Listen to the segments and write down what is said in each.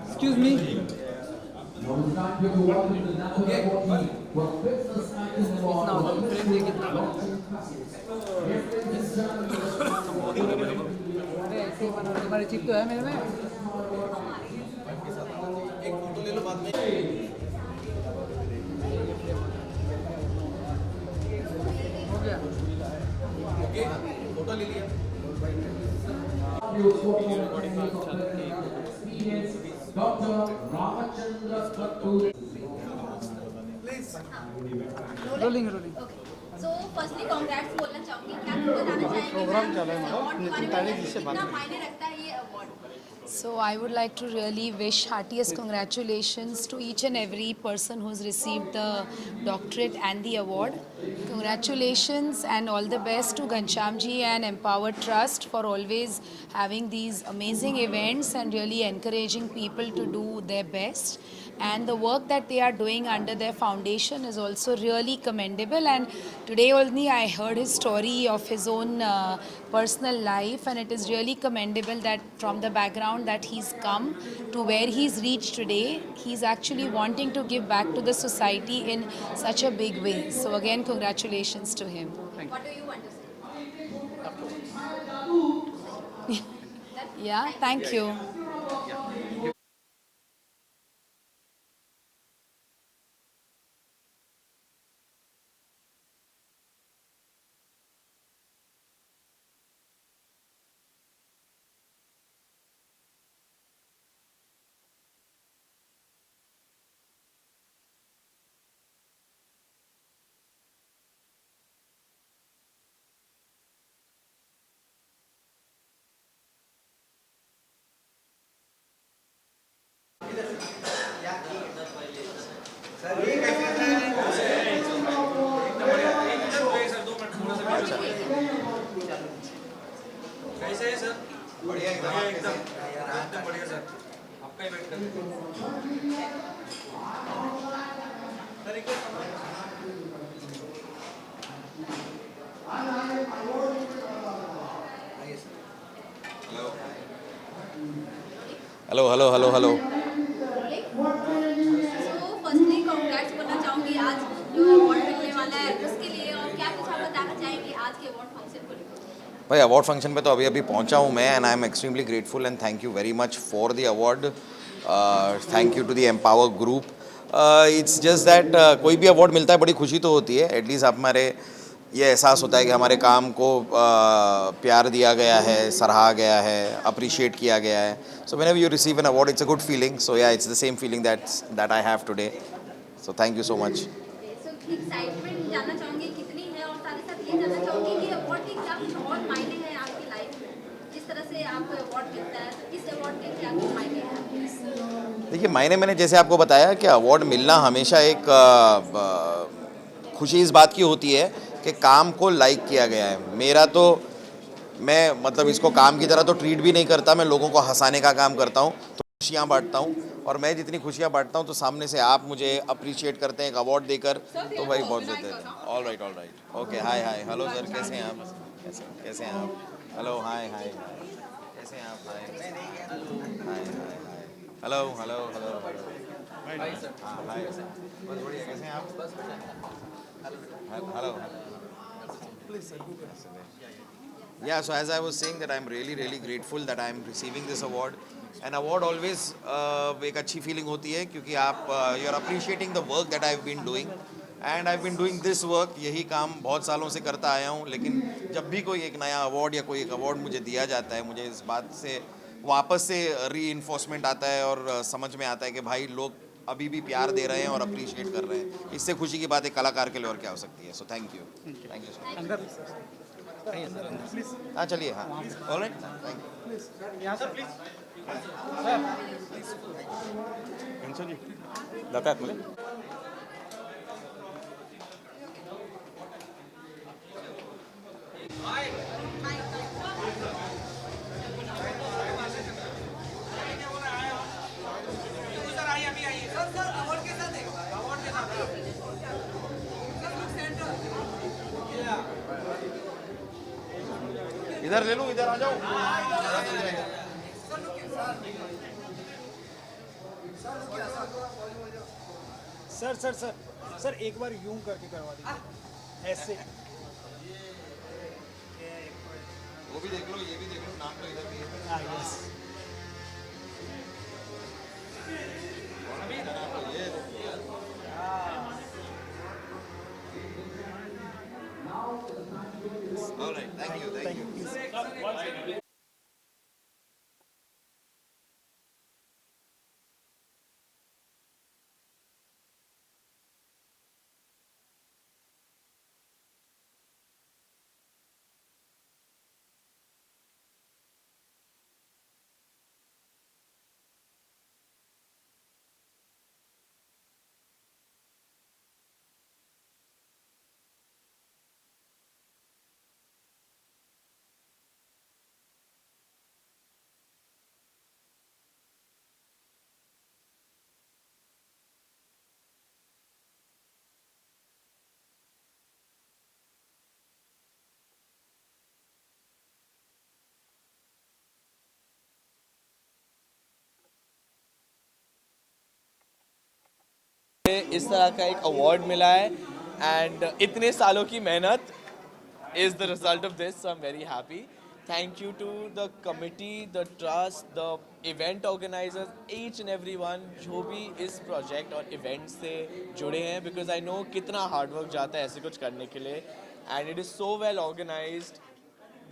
Excuse me. कितना होता है फ्रेम, ये कितना होता है? अरे ऐसे बना, तुम्हारी चिप तो है मेरे में। एक फोटो ले लो बाद में। हो गया। ओके, फोटो ले लिया। Rolling rolling. So firstly congrats बोलना चाहूँगी, क्या कुछ बताना चाहेंगे प्रोग्राम चल रहा है अवार्ड के बारे में, कितना मायने रखता है ये award? So I would like to really wish heartiest congratulations to each and every person who's received the doctorate and the award. Congratulations and all the best to Ghanshyamji and Empower Trust for always having these amazing events and really encouraging people to do their best. And the work that they are doing under their foundation is also really commendable. And today only I heard his story of his own personal life, and it is really commendable that from the background that he's come to where he's reached today, he's actually wanting to give back to the society in such a big way. So again, congratulations to him. What do you want to say? Yeah, thank you. कैसे है sir? बढ़िया एकदम एकदम बढ़िया sir. आपका ही wait करते हैं। Sir एक hello hello hello hello. So firstly congrats बोलना चाहूँगी आज जो अवार्ड मिलने वाला है उसके लिए, और क्या कुछ आप बताना चाहेंगे आज के अवार्ड फंक्शन को लेकर? भाई अवार्ड फंक्शन पे तो अभी अभी पहुंचा हूं मैं, and I am extremely grateful and thank you very much for the award. Thank you to the empower group. It's just that कोई भी अवार्ड मिलता है बड़ी खुशी तो होती है, एटलीस्ट आप हमारे ये एहसास होता है कि हमारे काम को प्यार दिया गया है, सराहा गया है, अप्रिशिएट किया गया है। So whenever you receive an award it's a good feeling. So yeah it's the same feeling that I have today. So thank you so much. So excitement जानना चाहूँगी कितनी है, और साथ ही साथ ये जानना चाहूँगी कि अवार्ड के क्या कुछ और मायने हैं आपकी लाइफ में, जिस तरह से आपको अवार्ड मिलता है तो इस अवार्ड के क्या कुछ मायने हैं? देखिए मायने मैंने जैसे आपको बताया कि अवार्ड मिलना हमेशा एक खुशी इस बात की होती है कि काम को लाइक किया गया है। मेरा तो मैं मतलब इसको काम की तरह तो ट्रीट भी नहीं करता, मैं लोगों को हंसाने का काम करता हूँ, तो खुशियाँ बांटता हूँ, और मैं जितनी खुशियाँ बांटता हूँ तो सामने से आप मुझे अप्रिशिएट करते हैं एक अवार्ड देकर, तो भाई बहुत देते हैं। All right okay. Hi hi hello sir, कैसे हैं आप? कैसे हैं आप? हेलो हाय हाय कैसे हैं आप? Hi hi hi hello hello hello hello hi sir. हाँ हाय बस बढ़िया, कैसे हैं आप? Hello Yeah, so as I was saying that I'm really grateful that I'm receiving this award. An award always एक अच्छी feeling होती है क्योंकि आप you're appreciating the work that I've been doing and I've been doing this work। यही काम बहुत सालों से करता आया हूँ, लेकिन जब भी कोई एक नया अवार्ड या कोई एक अवार्ड मुझे दिया जाता है, मुझे इस बात से वापस से री-इन्फोर्समेंट आता है और समझ में आता है कि भाई लोग अभी भी प्यार दे रहे हैं और अप्रिशिएट कर रहे हैं। इससे खुशी की बात एक कलाकार के लिए और क्या हो सकती है। सो थैंक यू सो मच। हाँ चलिए, हाँ ऑलराइट थैंक यू। यहाँ सर प्लीज। जाता है मुझे। इधर ले लूं, इधर आ जाओ। सर सर सर सर एक बार यूं करके करवा दीजिए ऐसे। वो भी देख लो, ये भी देख लो, नाम तो इधर भी है। हाँ yes. All right, thank you, thank you. इस तरह का एक अवार्ड मिला है एंड इतने सालों की मेहनत is the result of this, so I'm very happy. Thank you to the committee, the trust, the event organizers, each and everyone जो भी इस project और event से जुड़े हैं, because I know कितना hard work जाता है ऐसे कुछ करने के लिए, and it is so well organized,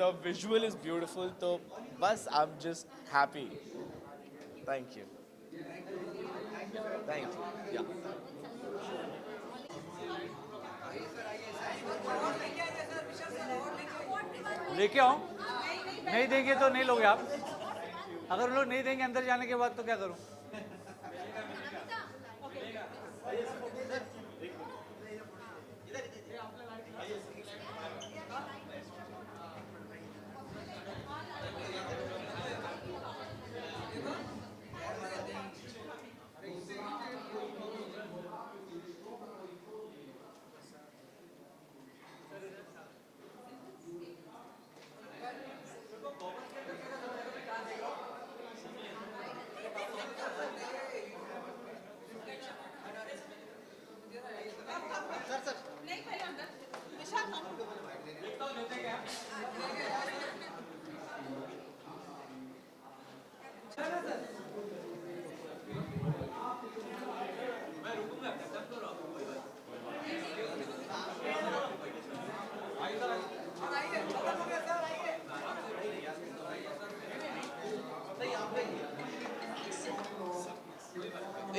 the visual is beautiful, तो बस I'm just happy. Thank you. Thank you. Yeah. लेके आओ। नहीं देंगे तो नहीं लोगे आप। अगर उन लोग नहीं देंगे अंदर जाने के बाद तो क्या करूं?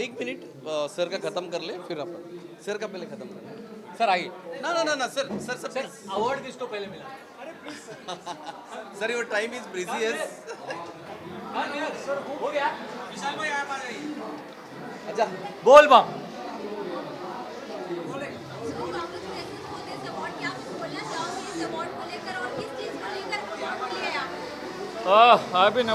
एक मिनट सर का खत्म कर ले फिर अपन सर का पहले खत्म कर ले। सर आइए। ना ना ना ना sir sir sir sir award किसको पहले मिला? Sir your time is precious. Sir हो गया। विशाल भाई आप आ जाइए। अच्छा बोल बम। I've been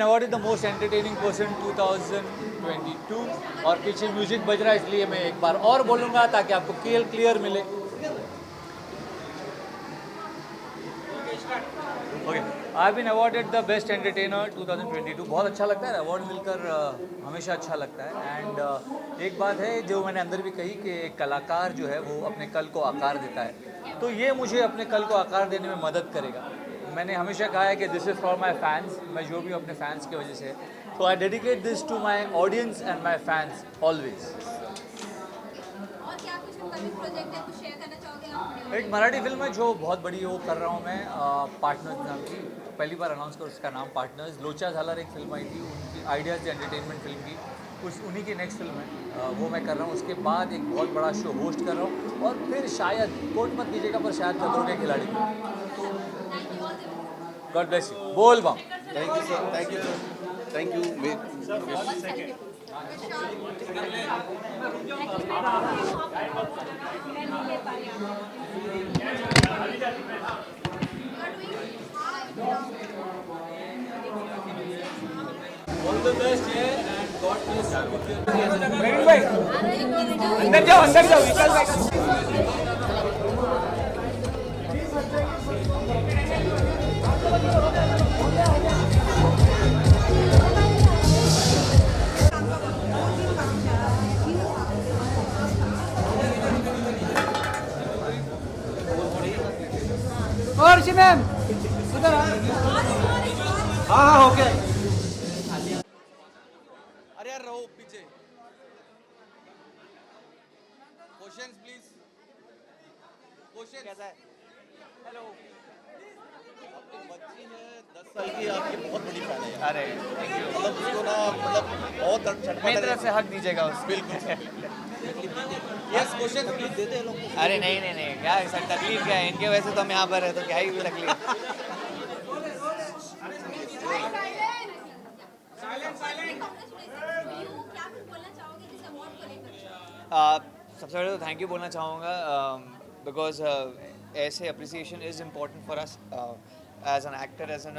awarded the most entertaining person 2022 और पीछे म्यूजिक बज रहा है इसलिए मैं एक बार और बोलूँगा ताकि आपको क्लियर मिले। Okay, I've been awarded the best entertainer 2022। बहुत अच्छा लगता है, अवार्ड मिलकर हमेशा अच्छा लगता है। एंड एक बात है जो मैंने अंदर भी कही कि एक कलाकार जो है वो अपने कल को आकार देता है, तो ये मुझे अपने कल को आकार देने में मदद करेगा। मैंने हमेशा कहा है कि this is for my fans, मैं जो भी हूँ अपने फैंस की वजह से, तो I dedicate this to my audience and my fans always. और क्या कुछ अपकमिंग प्रोजेक्ट है, कुछ शेयर करना चाहोगे आप? एक मराठी फिल्म है जो बहुत बड़ी वो कर रहा हूँ मैं, पार्टनर्स नाम की, पहली बार अनाउंस कर उसका नाम पार्टनर्स। लोचा झालर एक फिल्म आई थी उनकी, आइडियाज़ एंटरटेनमेंट फिल्म की, उन्हीं की नेक्स्ट फिल्म है, वो मैं कर रहा हूँ। उसके बाद एक बहुत बड़ा शो होस्ट कर रहा हूँ और फिर शायद कोट मत कीजिएगा पर शायद खतरों के खिलाड़ी। God bless you. बोल बम। Thank you sir, thank you sir, thank you. All the best, yeah, and God bless अंदर जाओ विशाल भाई। और ऋषि मैम इधर आ। हाँ हो गया। अरे यार रहो पीछे। Questions please. क्वेश्चन कैसा है? हेलो। बच्ची है 10 साल की, आपकी बहुत बड़ी फैन है। अरे मतलब उसको ना मतलब बहुत मेरी तरफ से हक दीजिएगा उसको। बिल्कुल। यस क्वेश्चन प्लीज देते हैं लोग। अरे नहीं क्या सर, तकलीफ क्या है? इनके वजह से तो हम यहाँ पर है, तो क्या ही तकलीफ। क्या कुछ बोलना चाहोगे इस अवार्ड को लेकर? सबसे पहले तो थैंक यू बोलना चाहूँगा बिकॉज ऐसे appreciation is important for us as an actor, as an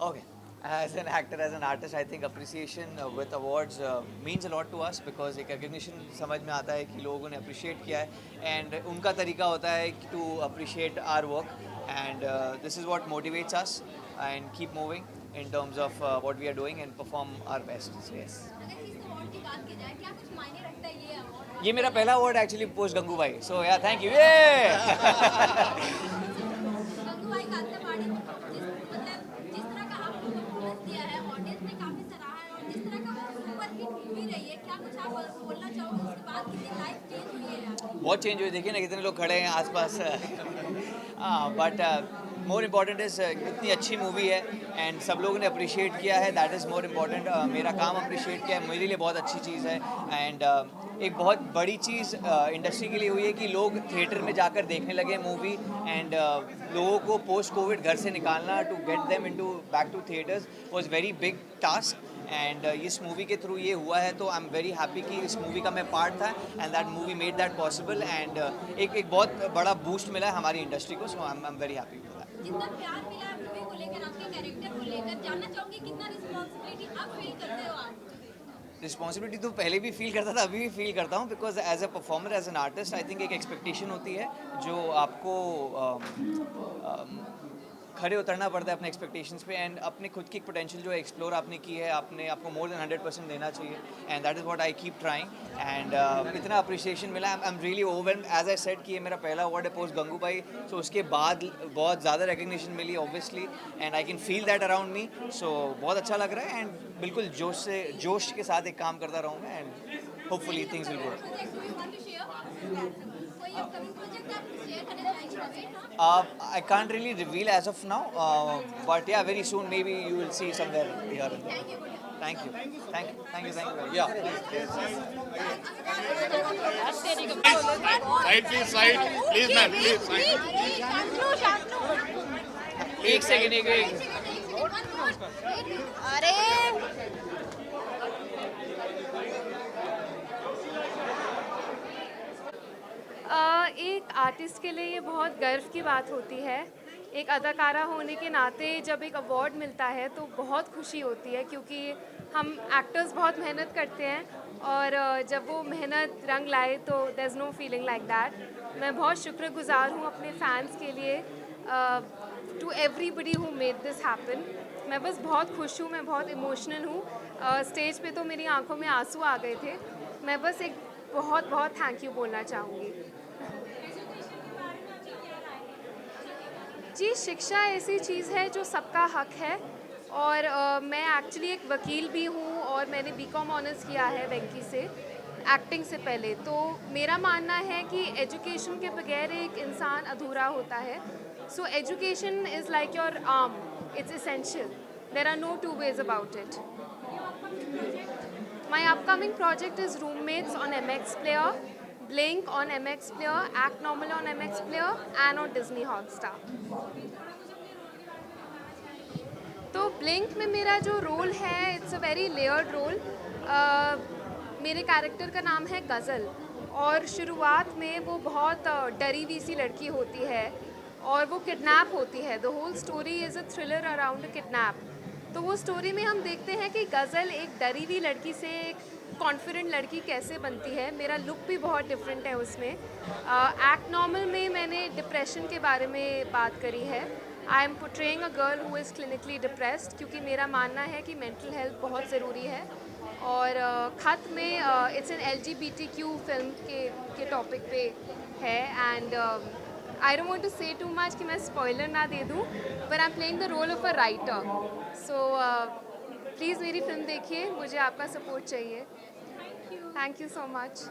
okay as an actor, as an artist, I think appreciation with awards means a lot to us because एक recognition समझ में आता है कि लोगों ने appreciate किया है and उनका तरीका होता है to appreciate our work and this is what motivates us and keep moving in terms of what we are doing and perform our best. So, yes. अगर इस अवार्ड की बात की जाए क्या कुछ मायने रखता है ये अवार्ड? ये मेरा पहला अवार्ड एक्चुअली पोस्ट गंगूबाई, सो या थैंक यू। गंगूबाई का अंतिम वाणी जिस तरह का आपने परफॉर्मेंस दिया है ऑडियंस ने काफी सराहा है और जिस तरह का वो सुपर हिट मूवी रही है, क्या कुछ आप बोलना चाहोगे उसके बाद कितनी लाइफ चेंज हुई है आपकी? बहुत चेंज हुई, देखिए ना कितने लोग खड़े हैं आसपास। बट मोर इम्पॉर्टेंट इज़ इतनी अच्छी मूवी है एंड सब लोगों ने अप्रिशिएट किया है, दैट इज़ मोर इम्पॉर्टेंट। मेरा काम अप्रिशिएट किया है, मेरे लिए बहुत अच्छी चीज़ है एंड एक बहुत बड़ी चीज़ इंडस्ट्री के लिए हुई है कि लोग थिएटर में जाकर देखने लगे मूवी एंड लोगों को पोस्ट कोविड घर से निकालना to get them into back to theatres was very big task and इस मूवी के थ्रू ये हुआ है, तो आई एम वेरी हैप्पी कि इस मूवी का मैं पार्ट था and that movie made that possible and एक बहुत बड़ा बूस्ट मिला है हमारी इंडस्ट्री को, so I am very happy with that. जितना प्यार मिला है मूवी को लेकर, आपके कैरेक्टर को लेकर, जानना चाहूंगी कितना रिस्पॉन्सिबिलिटी आप फील करते हो आप? रिस्पॉन्सिबिलिटी तो पहले भी फील करता था, अभी भी फील करता हूँ because as a performer, as an artist, I think एक एक्सपेक्टेशन होती है जो आपको खड़े उतरना पड़ता है अपने एक्सपेक्टेशंस पे एंड अपने खुद की पोटेंशियल जो एक्सप्लोर आपने की है, आपने आपको मोर देन 100% देना चाहिए and that is what I keep trying and इतना अप्रिसिएशन मिला, I am really overwhelmed. As I said कि ये मेरा पहला अवार्ड है पोस्ट गंगूबाई, सो उसके बाद बहुत ज़्यादा रिकग्निशन मिली obviously and I can feel that around me, so बहुत अच्छा लग रहा है एंड बिल्कुल जोश के साथ एक काम करता रहूँगा and hopefully things will go. I can't really reveal as of now, but yeah, very soon maybe you will see somewhere here and there. Thank you. Yeah. Side, please, ma'am, please, side. एक second अरे एक artist के लिए ये बहुत गर्व की बात होती है। एक अदाकारा होने के नाते जब एक अवार्ड मिलता है तो बहुत खुशी होती है, क्योंकि हम एक्टर्स बहुत मेहनत करते हैं और जब वो मेहनत रंग लाए तो there is no feeling like that. मैं बहुत शुक्रगुजार हूँ अपने फैंस के लिए, to everybody who made this happen. मैं बस बहुत खुश हूँ, मैं बहुत इमोशनल हूँ। स्टेज पे तो मेरी आंखों में आंसू आ गए थे। मैं बस एक बहुत बहुत थैंक यू बोलना चाहूँगी। जी, शिक्षा ऐसी चीज़ है जो सबका हक है और मैं एक्चुअली एक वकील भी हूँ और मैंने बीकॉम ऑनर्स किया है वेंकी से एक्टिंग से पहले। तो मेरा मानना है कि एजुकेशन के बगैर एक इंसान अधूरा होता है। So education is like your arm, it's essential, there are no two ways about it. My upcoming project is Roommates on MX Player, Blink on MX Player, Act Normal on MX Player and on Disney Hotstar. तो Blink में मेरा जो role है, it's a very layered role. मेरे character का नाम है गज़ल और शुरुआत में वो बहुत डरी हुई सी लड़की होती है और वो किडनैप होती है। The whole story is a thriller around a kidnap. तो तो वो स्टोरी में हम देखते हैं कि गज़ल एक डरी हुई लड़की से एक कॉन्फिडेंट लड़की कैसे बनती है। मेरा लुक भी बहुत डिफरेंट है उसमें। एक्ट नॉर्मल में मैंने डिप्रेशन के बारे में बात करी है। I am portraying a girl who is clinically depressed, क्योंकि मेरा मानना है कि मेंटल हेल्थ बहुत ज़रूरी है। और खत में इट्स एन LGBTQ फिल्म के टॉपिक पे है। And I don't want to say too much कि मैं स्पॉइलर ना दे दूँ, but I am playing the role of a writer. So please मेरी फिल्म देखिए, मुझे आपका सपोर्ट चाहिए। Thank you so much.